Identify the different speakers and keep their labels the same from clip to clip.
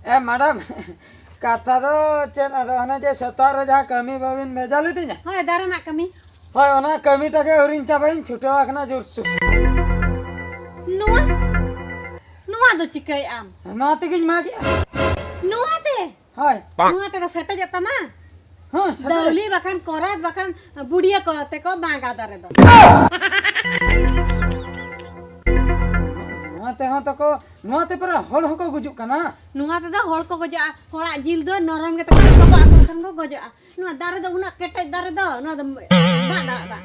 Speaker 1: ए madam कथा दो chain अना जे सतार जहाँ कमी बाबिन भेजा ली थी
Speaker 2: होय दारे मा कमी
Speaker 1: होय ओना कमी टाके हरिन चाबाइन छुटो आखना जोरसु
Speaker 2: नुआ नुआ दो चिकई आम
Speaker 1: ना तिगिन मागी
Speaker 2: नुआ ते
Speaker 1: होय
Speaker 2: नुआ ते तो सेटा जता मा
Speaker 1: हां
Speaker 2: दौली बखान कोरात बखान बुढ़िया कहते को मांगा दारे दो
Speaker 1: नुआते हाँ तो को नुआते पर हड़ हको गुजुक कना
Speaker 2: नुआ ते दो हड़ को गजा हड़ा जिल दो नरम के तो सबा आखन को गजा नुआ दारे दो उना केटे दारे दो नुआ दो बा दा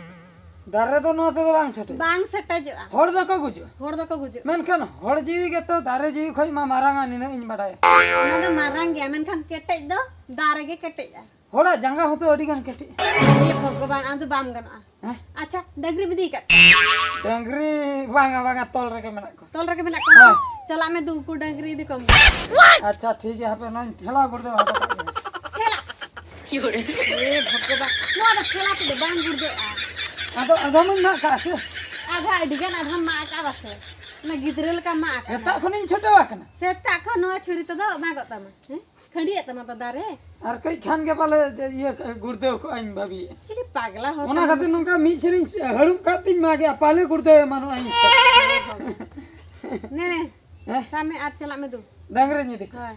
Speaker 1: दारे तो नुआते तो बांग सेटे
Speaker 2: जो
Speaker 1: हड़ दो को गुजु
Speaker 2: हड़ दो को गुजु
Speaker 1: मेनखान हड़ जीवी के तो दारे जीवी खोई मा मारांगा निना इन बडाय
Speaker 2: नुआ दो मारांग गया मेनखान केटे दो दारे के केटे जा
Speaker 1: हड़ा जंगा होतो अडी गन केटी
Speaker 2: ये भगवान आंदो बाम गनो अच्छा डगरी बिदी का
Speaker 1: डंगरी बांगा बांगा तोल रके मेना को
Speaker 2: तोल रके मेना को चला में दू को डगरी दी कम
Speaker 1: अच्छा ठीक है पे ना ठेला कर दे
Speaker 2: ठेला ए भगवान नुआ दो ठेला पे बांग गुड़ दे
Speaker 1: आदो आदो मन ना का से
Speaker 2: आधा अडिगन आधा मा का बसे ना गिदरेल का मा का
Speaker 1: एता खनिन छोटो वाकना
Speaker 2: सेता को नो छुरी तो दो मा गता में खड़ी है तना तो दारे
Speaker 1: और कई खान के पाले ये गुर्देव को आइन भाभी
Speaker 2: सिली पागला हो
Speaker 1: ओना खातिर नुका मी सिरिन हड़ुम कातिन मागे पाले गुर्देव मानो आइन
Speaker 2: ने ने सामने आज चला में दू
Speaker 1: डंगरे नी दिख
Speaker 2: हां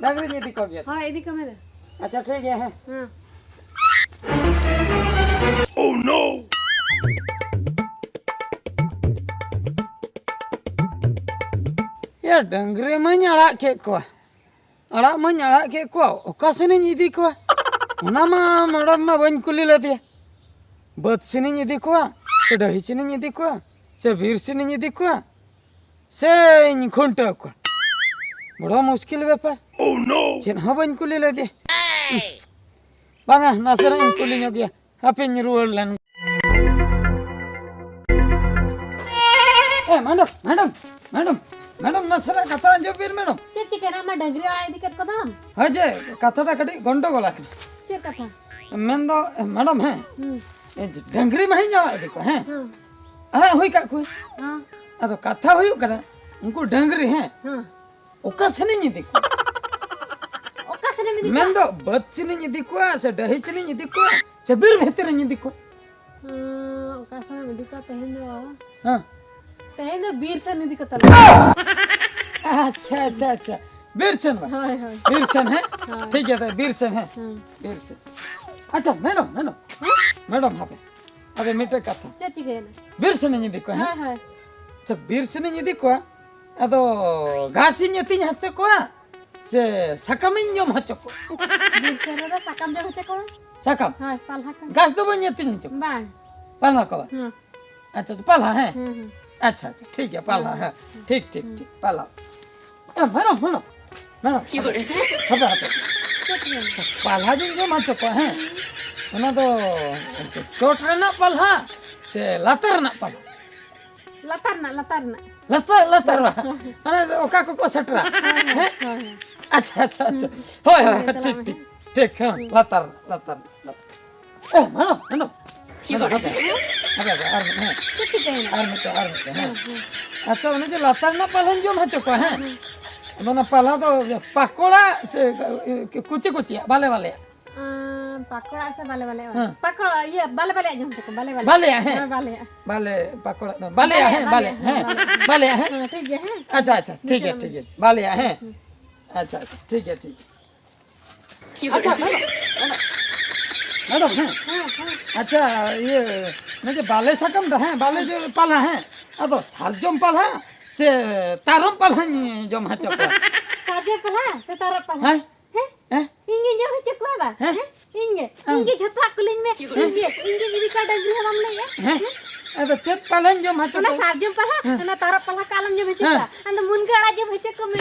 Speaker 1: डंगरे नी दिखो गया
Speaker 2: हां एदी को में दे
Speaker 1: अच्छा ठीक है
Speaker 2: हां
Speaker 1: ओह नो ये डंगरे में अड़ा के को अड़ा में अड़ा के को ओका सेनिन इदी को ओना मा मैडम मा बन कुली लेते बद सेनिन इदी को से दही सेनिन इदी को से वीर सेनिन इदी को से खुंट को बड़ा मुश्किल व्यापार ओह नो चेन हा बन कुली लेते बांगा नासरा इन कुली नो गया हापिन रुअल लन ए मैडम मैडम मैडम मैडम नसरा कथा जो फिर मैडम
Speaker 2: चेची के ना मा डगरी आए दिक्कत कदम
Speaker 1: हजे कथाटा कटी गंडगोल आकना
Speaker 2: चे कथा
Speaker 1: मेन दो मैडम है ए डंगरी में ही जावा देखो हैं अरे होई का कोई
Speaker 2: हां
Speaker 1: अदो कथा होई कना उनको डंगरी हैं
Speaker 2: हां
Speaker 1: ओका से नहीं देखो
Speaker 2: ओका से नहीं
Speaker 1: मेन दो बच्चे नहीं देखो से दही से नहीं देखो से बीर भीतर नहीं देखो
Speaker 2: ओका से नहीं दिक्कत है ना
Speaker 1: हां
Speaker 2: तहेंगे वीर से नहीं दिक्कत
Speaker 1: अच्छा अच्छा अच्छा बीरसन
Speaker 2: हां हां
Speaker 1: बीरसन है ठीक है तो बीरसन है बीरसन अच्छा मैडम मैडम मैडम हाँ अबे मीटर कथा
Speaker 2: चची के ना
Speaker 1: बीरसन नहीं देखो है
Speaker 2: हां हां
Speaker 1: अच्छा बीरसन नहीं देखो अदो घासी नहीं हते को से सकमिन जो हचो को
Speaker 2: वीर से रे सकम जो हचे को
Speaker 1: सकम
Speaker 2: हां पालहा का
Speaker 1: घास तो बन नहीं हचो
Speaker 2: बांग
Speaker 1: पाला को
Speaker 2: हां
Speaker 1: अच्छा तो पाला है अच्छा अच्छा ठीक है पाला है ठीक ठीक ठीक पाला मैडम मैडम मैडम हबे हबे पाला जिन जो मा चको है ओना तो चोट रे ना पाला से लतर ना पाला
Speaker 2: लतर ना
Speaker 1: लतर लतर अरे ओका को सटरा है अच्छा अच्छा अच्छा होय होय ठीक ठीक ठीक है लतर लतर ए मैडम मैडम अबे
Speaker 2: चची के ना
Speaker 1: अच्छा उन्हें जो लतर ना पालन जो मचो को है दोनों पाला तो पकोड़ा से कुची कुची बाले वाले
Speaker 2: पकोड़ा से बाले बाले पकोड़ा ये बाले बाले जो हमको बाले बाले
Speaker 1: बाले है
Speaker 2: बाले
Speaker 1: बाले पकोड़ा बाले है बाले हैं बाले है
Speaker 2: ठीक है
Speaker 1: अच्छा अच्छा ठीक है बाले है अच्छा अच्छा ठीक है अच्छा मैडम है अच्छा ये मुझे बाले सकम है बाले जो पाला है अब सारजम पाला से तारम पाला जो माचो को
Speaker 2: सारजम पाला से तारम पाला
Speaker 1: है
Speaker 2: इंगे जो है को बा इंगे झथा कुलिंग में इंगे मेरी का डगरी हम ले
Speaker 1: है अरे चेत पालन जो माचो
Speaker 2: ना सारजम पाला ना तारम पाला कालम जो भेचे अंद मुनगड़ा जो भेचे को में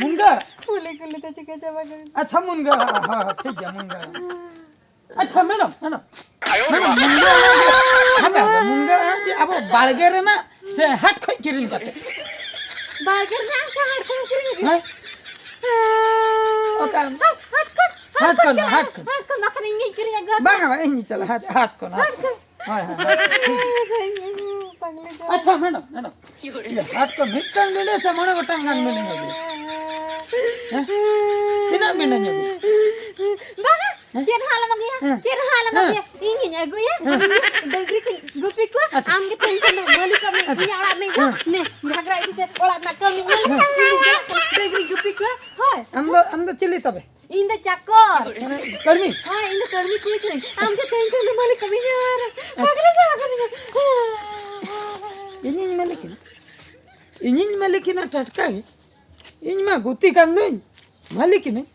Speaker 1: मुनगड़ा
Speaker 2: कुली कुली तो चिके जमा
Speaker 1: अच्छा मुनगड़ा हां ठीक है मुनगड़ा अच्छा मैडम मैडम मैडम मुंगा जे अब बाळगे रे ना से हट खोई किरिन जाते
Speaker 2: बाळगे ना से हट खोई किरिन
Speaker 1: है ओका हट को
Speaker 2: मखन इंगे किरिन ग
Speaker 1: बागा इंगी चला हट को ना हां हां अच्छा मैडम मैडम ये हट को मिटन ले से मने गोटंग गान मिलेंगे Tina bina nyobi.
Speaker 2: Banga, cian hala magia, cian hala magia. Ingin aku ya, dagri gupi ku, am kita ini balik kami punya olah nih, nih, jaga itu olah nak kami dagri gupi ku, hai.
Speaker 1: Anda cili tabe.
Speaker 2: Indah cakor.
Speaker 1: Karmi.
Speaker 2: Hai, indah karmi ku itu. Am kita ini balik kami nyara. Agak sama kami.
Speaker 1: Ini malikin. Ini malikin atas ini mah guti kanduin. Malikin.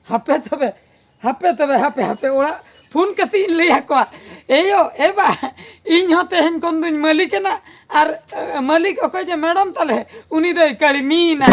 Speaker 1: Hape tabe ora phone kati liya ko. Eyo eba इन होते हैं कंदुन मलिक ना और Malik okay जे madam तले उनी दे कड़ी मीना